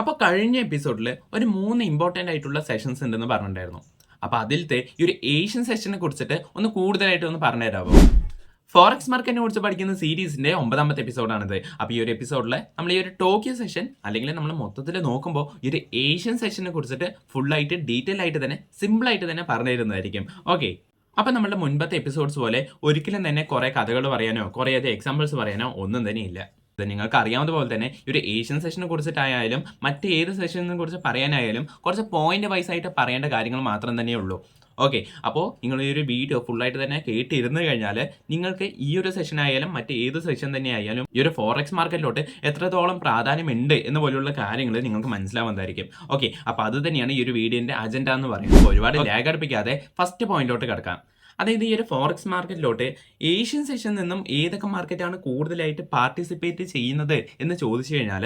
അപ്പോൾ കഴിഞ്ഞ എപ്പിസോഡിൽ ഒരു 3 ഇമ്പോർട്ടൻ്റ് ആയിട്ടുള്ള സെഷൻസ് ഉണ്ടെന്ന് പറഞ്ഞിട്ടുണ്ടായിരുന്നു. അപ്പോൾ അതിലത്തെ ഈ ഒരു ഏഷ്യൻ സെഷനെ കുറിച്ചിട്ട് ഒന്ന് കൂടുതലായിട്ട് ഒന്ന് പറഞ്ഞു തരാമോ? ഫോറക്സ് മാർക്കറ്റിനെ കുറിച്ച് പഠിക്കുന്ന സീരീസിന്റെ 9ാമത്തെ എപ്പിസോഡാണിത്. അപ്പോൾ ഈ ഒരു എപ്പിസോഡിൽ നമ്മൾ ഈ ഒരു ടോക്കിയോ സെഷൻ അല്ലെങ്കിൽ നമ്മൾ മൊത്തത്തിൽ നോക്കുമ്പോൾ ഈ ഒരു ഏഷ്യൻ സെഷനെ കുറിച്ചിട്ട് ഫുള്ളായിട്ട് ഡീറ്റെയിൽ ആയിട്ട് തന്നെ സിമ്പിളായിട്ട് തന്നെ പറഞ്ഞു തരുന്നതായിരിക്കും. ഓക്കെ, അപ്പം നമ്മുടെ മുൻപത്തെ എപ്പിസോഡ്സ് പോലെ ഒരിക്കലും തന്നെ കുറേ കഥകൾ പറയാനോ കുറേ അധികം എക്സാമ്പിൾസ് പറയാനോ ഒന്നും തന്നെ ഇല്ല. ഇത് നിങ്ങൾക്ക് അറിയാവുന്ന പോലെ തന്നെ ഈ ഒരു ഏഷ്യൻ സെഷനെ കുറിച്ചിട്ടായാലും മറ്റേത് സെഷനെ കുറിച്ച് പറയാനായാലും കുറച്ച് പോയിന്റ് വൈസ് ആയിട്ട് പറയേണ്ട കാര്യങ്ങൾ മാത്രം തന്നെ ഉള്ളൂ. ഓക്കെ, അപ്പോൾ നിങ്ങൾ ഈ ഒരു വീഡിയോ ഫുള്ളായിട്ട് തന്നെ കേട്ടിരുന്നു കഴിഞ്ഞാൽ നിങ്ങൾക്ക് ഈ ഒരു സെഷൻ ആയാലും മറ്റേത് സെഷൻ തന്നെ ആയാലും ഈ ഒരു ഫോറക്സ് മാർക്കറ്റിലോട്ട് എത്രത്തോളം പ്രാധാന്യമുണ്ട് എന്ന് പോലുള്ള കാര്യങ്ങൾ നിങ്ങൾക്ക് മനസ്സിലാവുന്നതായിരിക്കും. ഓക്കെ, അപ്പോൾ അത് തന്നെയാണ് ഈ ഒരു വീഡിയോൻ്റെ അജണ്ട എന്ന് പറയുന്നത്. ഒരുപാട് ലാഗ് അടുപ്പിക്കാതെ ഫസ്റ്റ് പോയിന്റിലോട്ട് കിടക്കാം. അതായത് ഈ ഒരു ഫോറക്സ് മാർക്കറ്റിലോട്ട് ഏഷ്യൻ സെഷനിൽ നിന്നും ഏതൊക്കെ മാർക്കറ്റാണ് കൂടുതലായിട്ട് പാർട്ടിസിപ്പേറ്റ് ചെയ്യുന്നത് എന്ന് ചോദിച്ചു കഴിഞ്ഞാൽ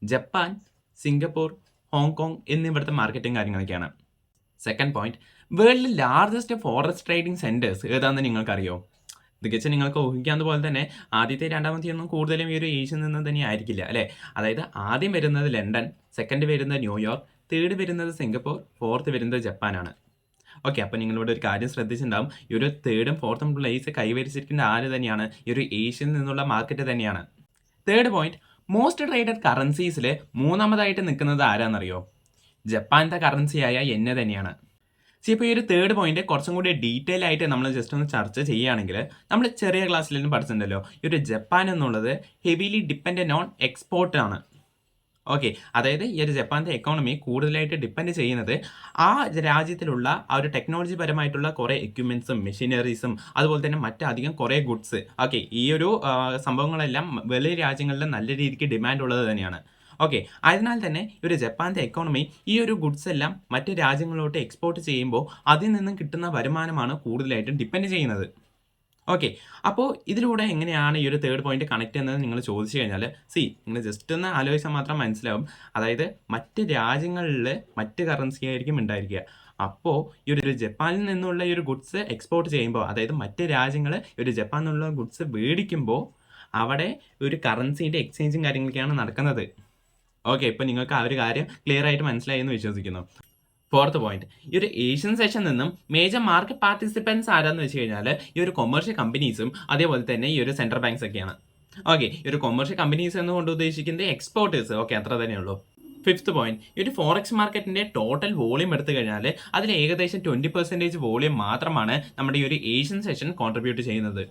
ജപ്പാൻ, സിംഗപ്പൂർ, ഹോങ്കോങ് എന്നിവിടുത്തെ മാർക്കറ്റും കാര്യങ്ങളൊക്കെയാണ്. സെക്കൻഡ് പോയിന്റ്, വേൾഡിലെ ലാർജസ്റ്റ് ഫോറക്സ് ട്രേഡിംഗ് സെൻറ്റേഴ്സ് ഏതാണെന്ന് നിങ്ങൾക്കറിയോ? തികച്ചും നിങ്ങൾക്ക് ഊഹിക്കാവുന്ന പോലെ തന്നെ ആദ്യത്തെ രണ്ടാമത്തെ ഒന്നും കൂടുതലും ഈ ഒരു ഏഷ്യയിൽ നിന്ന് തന്നെ ആയിരിക്കില്ല അല്ലേ. അതായത് ആദ്യം വരുന്നത് ലണ്ടൻ, സെക്കൻഡ് വരുന്നത് ന്യൂയോർക്ക്, തേർഡ് വരുന്നത് സിംഗപ്പൂർ, ഫോർത്ത് വരുന്നത് ജപ്പാനാണ്. ഓക്കെ, അപ്പോൾ നിങ്ങളിവിടെ ഒരു കാര്യം ശ്രദ്ധിച്ചിട്ടുണ്ടാവും. ഈ ഒരു തേർഡും ഫോർത്തും പ്ലേസ് കൈവരിച്ചിരിക്കുന്ന ആര് തന്നെയാണ്? ഈ ഒരു ഏഷ്യയിൽ നിന്നുള്ള മാർക്കറ്റ് തന്നെയാണ്. തേർഡ് പോയിന്റ്, മോസ്റ്റ് ട്രേഡഡ് കറൻസീസിൽ മൂന്നാമതായിട്ട് നിൽക്കുന്നത് ആരാന്നറിയോ? ജപ്പാനത്തെ കറൻസിയായ യെന്ന തന്നെയാണ്. ഇപ്പോൾ ഈ ഒരു തേർഡ് പോയിന്റ് കുറച്ചും കൂടി ഡീറ്റെയിൽ ആയിട്ട് നമ്മൾ ജസ്റ്റ് ഒന്ന് ചർച്ച ചെയ്യുകയാണെങ്കിൽ നമ്മൾ ചെറിയ ക്ലാസ്സിലും പഠിച്ചിട്ടുണ്ടല്ലോ, ഈ ഒരു ജപ്പാൻ എന്നുള്ളത് ഹെവിലി ഡിപ്പെൻഡൻ്റ് ഓൺ എക്സ്പോർട്ട് ആണ്. ഓക്കെ, അതായത് ഈ ഒരു ജപ്പാൻ്റെ എക്കോണമി കൂടുതലായിട്ട് ഡിപ്പെൻഡ് ചെയ്യുന്നത് ആ രാജ്യത്തിലുള്ള ആ ഒരു ടെക്നോളജി പരമായിട്ടുള്ള കുറേ എക്യുപ്മെൻറ്റ്സും മെഷീനറീസും അതുപോലെ തന്നെ മറ്റധികം കുറേ ഗുഡ്സ്. ഓക്കെ, ഈ ഒരു സംഭവങ്ങളെല്ലാം വലിയ രാജ്യങ്ങളിൽ നല്ല രീതിക്ക് ഡിമാൻഡ് ഉള്ളത് തന്നെയാണ്. ഓക്കെ, അതിനാൽ തന്നെ ഒരു ജപ്പാൻ്റെ എക്കോണമി ഈ ഒരു ഗുഡ്സ് എല്ലാം മറ്റ് രാജ്യങ്ങളിലോട്ട് എക്സ്പോർട്ട് ചെയ്യുമ്പോൾ അതിൽ നിന്നും കിട്ടുന്ന വരുമാനമാണ് കൂടുതലായിട്ടും ഡിപ്പെൻഡ് ചെയ്യുന്നത്. ഓക്കെ, അപ്പോൾ ഇതിലൂടെ എങ്ങനെയാണ് ഈ ഒരു തേർഡ് പോയിന്റ് കണക്ട് ചെയ്യുന്നത് നിങ്ങൾ ചോദിച്ചു കഴിഞ്ഞാൽ നിങ്ങൾ ജസ്റ്റ് ഒന്ന് ആലോചിച്ചാൽ മാത്രം മനസ്സിലാവും. അതായത് മറ്റ് രാജ്യങ്ങളിൽ മറ്റ് കറൻസി ആയിരിക്കും ഉണ്ടായിരിക്കുക. അപ്പോൾ ഈ ഒരു ജപ്പാനിൽ നിന്നുള്ള ഈ ഒരു ഗുഡ്സ് എക്സ്പോർട്ട് ചെയ്യുമ്പോൾ, അതായത് മറ്റ് രാജ്യങ്ങൾ ഈ ഒരു ജപ്പാനിൽ നിന്നുള്ള ഗുഡ്സ് മേടിക്കുമ്പോൾ അവിടെ ഒരു കറൻസിൻ്റെ എക്സ്ചേഞ്ചും കാര്യങ്ങളൊക്കെയാണ് നടക്കുന്നത്. ഓക്കെ, ഇപ്പോൾ നിങ്ങൾക്ക് ആ ഒരു കാര്യം ക്ലിയർ ആയിട്ട് മനസ്സിലായി എന്ന് വിശ്വസിക്കുന്നു. ഫോർത്ത് പോയിന്റ്, ഈ ഒരു ഏഷ്യൻ സെഷൻ നിന്നും മേജർ മാർക്കറ്റ് പാർട്ടിസിപ്പൻസ് ആരാന്ന് വെച്ച് കഴിഞ്ഞാൽ ഈ ഒരു കൊമേഴ്ഷ്യൽ കമ്പനീസും അതേപോലെ തന്നെ ഈ ഒരു സെൻട്രൽ ബാങ്ക്സ് ഒക്കെയാണ്. ഓക്കെ, ഈ ഒരു കൊമേഴ്ഷ്യൽ കമ്പനീസ് എന്നുകൊണ്ട് ഉദ്ദേശിക്കുന്നത് എക്സ്പോർട്ടേഴ്സ്. ഓക്കെ, അത്ര തന്നെയുള്ളൂ. ഫിഫ്ത്ത് പോയിന്റ്, ഈ ഒരു ഫോറക്സ് മാർക്കറ്റിന്റെ ടോട്ടൽ വോളിയം എടുത്തു കഴിഞ്ഞാൽ അതിൽ ഏകദേശം 20% വോളിയം മാത്രമാണ് നമ്മുടെ ഈ ഒരു ഏഷ്യൻ സെഷൻ കോൺട്രിബ്യൂട്ട് ചെയ്യുന്നത്.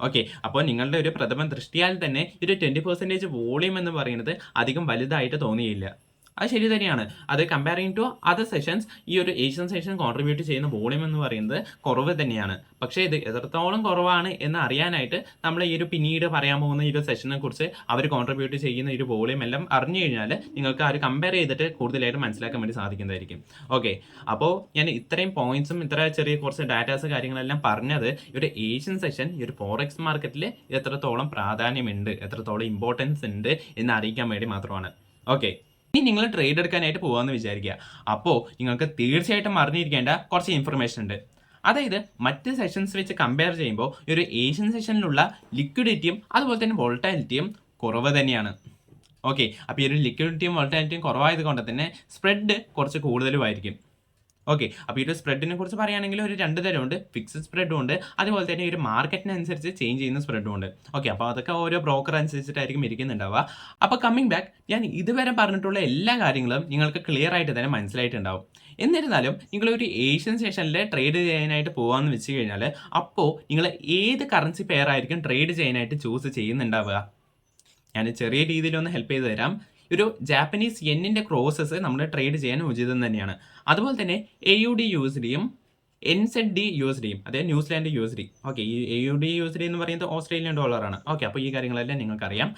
ഓക്കെ, അപ്പോൾ നിങ്ങളുടെ ഒരു പ്രഥമ ദൃഷ്ടിയാൽ തന്നെ ഈ ഒരു 20% വോളിയം എന്ന് പറയുന്നത് അധികം വലുതായിട്ട് തോന്നിയില്ല. അത് ശരി തന്നെയാണ്. അത് കമ്പയറിങ് ടു അതർ സെഷൻസ് ഈ ഒരു ഏഷ്യൻ സെഷൻ കോൺട്രിബ്യൂട്ട് ചെയ്യുന്ന വോളിയം എന്ന് പറയുന്നത് കുറവ് തന്നെയാണ്. പക്ഷേ ഇത് എത്രത്തോളം കുറവാണ് എന്ന് അറിയാനായിട്ട് നമ്മൾ ഈ ഒരു പിന്നീട് പറയാൻ പോകുന്ന ഈ ഒരു സെഷനെ കുറിച്ച് അവർ കോൺട്രിബ്യൂട്ട് ചെയ്യുന്ന ഈ ഒരു വോളിയം എല്ലാം അറിഞ്ഞു കഴിഞ്ഞാൽ നിങ്ങൾക്ക് ആ ഒരു കമ്പയർ ചെയ്തിട്ട് കൂടുതലായിട്ട് മനസ്സിലാക്കാൻ വേണ്ടി സാധിക്കുന്നതായിരിക്കും. ഓക്കെ, അപ്പോൾ ഞാൻ ഇത്രയും പോയിന്റ്സും ഇത്ര ചെറിയ കുറച്ച് ഡാറ്റാസ് കാര്യങ്ങളെല്ലാം പറഞ്ഞത് ഈ ഒരു ഏഷ്യൻ സെഷൻ ഈ ഒരു ഫോറക്സ് മാർക്കറ്റിൽ എത്രത്തോളം പ്രാധാന്യമുണ്ട്, എത്രത്തോളം ഇമ്പോർട്ടൻസ് ഉണ്ട് എന്ന് അറിയിക്കാൻ വേണ്ടി മാത്രമാണ്. ഓക്കെ, ഇനി നിങ്ങൾ ട്രേഡ് എടുക്കാനായിട്ട് പോകാമെന്ന് വിചാരിക്കുക. അപ്പോൾ നിങ്ങൾക്ക് തീർച്ചയായിട്ടും അറിഞ്ഞിരിക്കേണ്ട കുറച്ച് ഇൻഫർമേഷൻ ഉണ്ട്. അതായത് മറ്റ് സെഷൻസ് വെച്ച് കമ്പയർ ചെയ്യുമ്പോൾ ഈ ഒരു ഏഷ്യൻ സെഷനിലുള്ള ലിക്വിഡിറ്റിയും അതുപോലെ തന്നെ വോൾട്ടാലിറ്റിയും കുറവ് തന്നെയാണ്. ഓക്കെ, അപ്പോൾ ഈ ഒരു ലിക്വിഡിറ്റിയും വോൾട്ടാലിറ്റിയും കുറവായത് കൊണ്ട് തന്നെ സ്പ്രെഡ് കുറച്ച് കൂടുതലുമായിരിക്കും. ഓക്കെ, അപ്പോൾ ഈ ഒരു സ്പ്രെഡിനെ കുറിച്ച് പറയുകയാണെങ്കിൽ ഒരു 2 തരമുണ്ട്. ഫിക്സഡ് സ്പ്രെഡും ഉണ്ട്, അതുപോലെ തന്നെ ഈ ഒരു മാർക്കറ്റിനനുസരിച്ച് ചേഞ്ച് ചെയ്യുന്ന സ്പ്രെഡും ഉണ്ട്. ഓക്കെ, അപ്പോൾ അതൊക്കെ ഓരോ ബ്രോക്കർ അനുസരിച്ചിട്ടായിരിക്കും ഇരിക്കുന്നുണ്ടാവുക. അപ്പോൾ കമ്മിങ് ബാക്ക്, ഞാൻ ഇതുവരെ പറഞ്ഞിട്ടുള്ള എല്ലാ കാര്യങ്ങളും നിങ്ങൾക്ക് ക്ലിയർ ആയിട്ട് തന്നെ മനസ്സിലായിട്ടുണ്ടാവും. എന്നിരുന്നാലും നിങ്ങളൊരു ഏഷ്യൻ സെഷനിൽ ട്രേഡ് ചെയ്യാനായിട്ട് പോകാമെന്ന് വെച്ച് കഴിഞ്ഞാൽ അപ്പോൾ നിങ്ങൾ ഏത് കറൻസി പെയർ ആയിരിക്കും ട്രേഡ് ചെയ്യാനായിട്ട് ചൂസ് ചെയ്യുന്നുണ്ടാവുക? ഞാൻ ചെറിയ രീതിയിലൊന്ന് ഹെൽപ്പ് ചെയ്ത് തരാം. ഒരു ജാപ്പനീസ് യെന്നിൻ്റെ ക്രോസസ് നമ്മൾ ട്രേഡ് ചെയ്യാൻ ഉചിതം തന്നെയാണ്. അതുപോലെ തന്നെ AUD USDയും NZD USDയും, അതായത് ന്യൂസിലാൻഡ് USD. ഓക്കെ, ഈ AUD USD എന്ന് പറയുന്നത് ഓസ്ട്രേലിയൻ ഡോളറാണ്. ഓക്കെ, അപ്പോൾ ഈ കാര്യങ്ങളെല്ലാം നിങ്ങൾക്കറിയാം.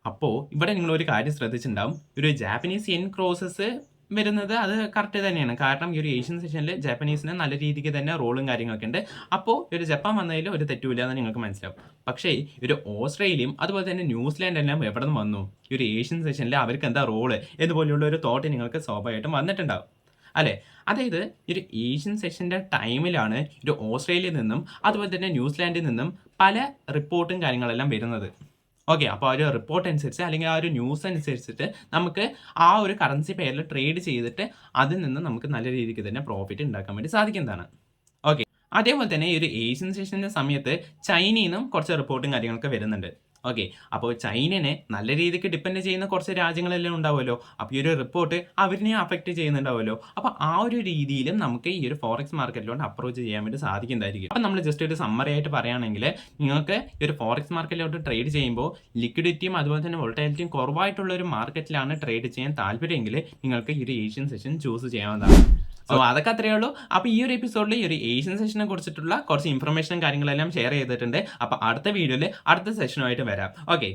അപ്പോൾ ഇവിടെ നിങ്ങളൊരു കാര്യം ശ്രദ്ധിച്ചിട്ടുണ്ടാവും, ഒരു ജാപ്പനീസ് യെൻ ക്രോസസ് വരുന്നത് അത് കറക്റ്റ് തന്നെയാണ്. കാരണം ഈ ഒരു ഏഷ്യൻ സെഷനിൽ ജാപ്പനീസിന് നല്ല രീതിക്ക് തന്നെ റോളും കാര്യങ്ങളൊക്കെ ഉണ്ട്. അപ്പോൾ ഒരു ജപ്പാൻ വന്നതിൽ ഒരു തെറ്റുമില്ല എന്ന് നിങ്ങൾക്ക് മനസ്സിലാവും. പക്ഷേ ഒരു ഓസ്ട്രേലിയയും അതുപോലെ തന്നെ ന്യൂസിലാൻഡ് എല്ലാം എവിടെ നിന്ന് വന്നു? ഈ ഒരു ഏഷ്യൻ സെഷനിൽ അവർക്ക് എന്താ റോള് ഇതുപോലെയുള്ള ഒരു തോട്ട് നിങ്ങൾക്ക് സ്വാഭാവികമായിട്ടും വന്നിട്ടുണ്ടാവും അല്ലേ. അതായത് ഈ ഒരു ഏഷ്യൻ സെഷൻ്റെ ടൈമിലാണ് ഒരു ഓസ്ട്രേലിയയിൽ നിന്നും അതുപോലെ തന്നെ ന്യൂസിലാൻഡിൽ നിന്നും പല റിപ്പോർട്ടും കാര്യങ്ങളെല്ലാം വരുന്നത്. ഓക്കെ, അപ്പോൾ ആ ഒരു റിപ്പോർട്ട് അനുസരിച്ച് അല്ലെങ്കിൽ ആ ഒരു ന്യൂസ് അനുസരിച്ചിട്ട് നമുക്ക് ആ ഒരു കറൻസി പെയറിൽ ട്രേഡ് ചെയ്തിട്ട് അതിൽ നിന്ന് നമുക്ക് നല്ല രീതിക്ക് തന്നെ പ്രോഫിറ്റ് ഉണ്ടാക്കാൻ വേണ്ടി സാധിക്കുന്നതാണ്. ഓക്കെ, അതേപോലെ തന്നെ ഈ ഒരു ഏഷ്യൻ സെഷൻ്റെ സമയത്ത് ചൈനയിൽ നിന്നും കുറച്ച് റിപ്പോർട്ടും കാര്യങ്ങളൊക്കെ വരുന്നുണ്ട്. ഓക്കെ, അപ്പോൾ ചൈനനെ നല്ല രീതിക്ക് ഡിപ്പെൻഡ് ചെയ്യുന്ന കുറച്ച് രാജ്യങ്ങളെല്ലാം ഉണ്ടാവുമല്ലോ. അപ്പോൾ ഈ ഒരു റിപ്പോർട്ട് അവരിനെ അഫക്റ്റ് ചെയ്യുന്നുണ്ടാവുമല്ലോ. അപ്പോൾ ആ ഒരു രീതിയിലും നമുക്ക് ഈ ഒരു ഫോറക്സ് മാർക്കറ്റിലോട്ട് അപ്രോച്ച് ചെയ്യാൻ വേണ്ടി സാധിക്കുന്നതായിരിക്കും. അപ്പം നമ്മൾ ജസ്റ്റ് ഒരു സമ്മറി ആയിട്ട് പറയുകയാണെങ്കിൽ നിങ്ങൾക്ക് ഈ ഒരു ഫോറക്സ് മാർക്കറ്റിലോട്ട് ട്രേഡ് ചെയ്യുമ്പോൾ ലിക്വിഡിറ്റിയും അതുപോലെ തന്നെ വോളറ്റാലിറ്റിയും കുറവായിട്ടുള്ള ഒരു മാർക്കറ്റിലാണ് ട്രേഡ് ചെയ്യാൻ താല്പര്യമെങ്കിൽ നിങ്ങൾക്ക് ഈ ഒരു ഏഷ്യൻ സെഷൻ ചൂസ് ചെയ്യാവുന്നതാണ്. സോ അതൊക്കെ അത്രയേ ഉള്ളൂ. അപ്പോൾ ഈ ഒരു എപ്പിസോഡിൽ ഈ ഒരു ഏഷ്യൻ സെഷനെ കുറിച്ചിട്ടുള്ള കുറച്ച് ഇൻഫർമേഷനും കാര്യങ്ങളെല്ലാം ഷെയർ ചെയ്തിട്ടുണ്ട്. അപ്പോൾ അടുത്ത വീഡിയോയിൽ അടുത്ത സെഷനുമായിട്ട് വരാം. ഓക്കെ.